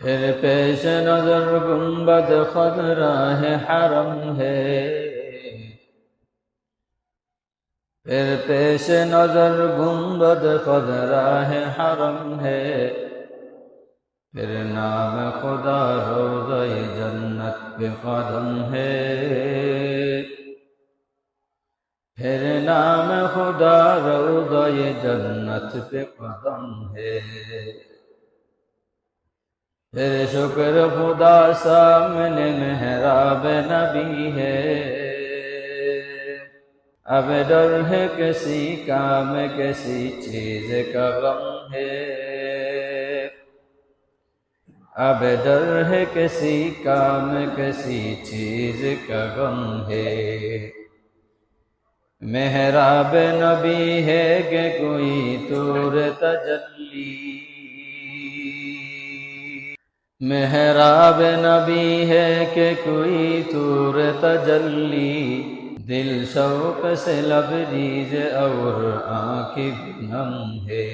پھر پیش نظر گنبد خضرا ہے حرم ہے، پھر پیش نظر گنبد خضرا ہے حرم ہے، پھر نام خدا روضہ جنت پہ قدم ہے، پھر نام خدا روضہ جنت پہ قدم ہے، پھر شکر خدا سامنے محراب نبی ہے، اب ڈر ہے کسی کام کسی چیز کا غم ہے، اب ڈر ہے کسی کام کسی چیز کا غم ہے، محراب نبی ہے کہ کوئی طور تجلی، محراب نبی ہے کہ کوئی طور تجلی، دل شوق سے لبریز اور آنکھ بھی نم ہے،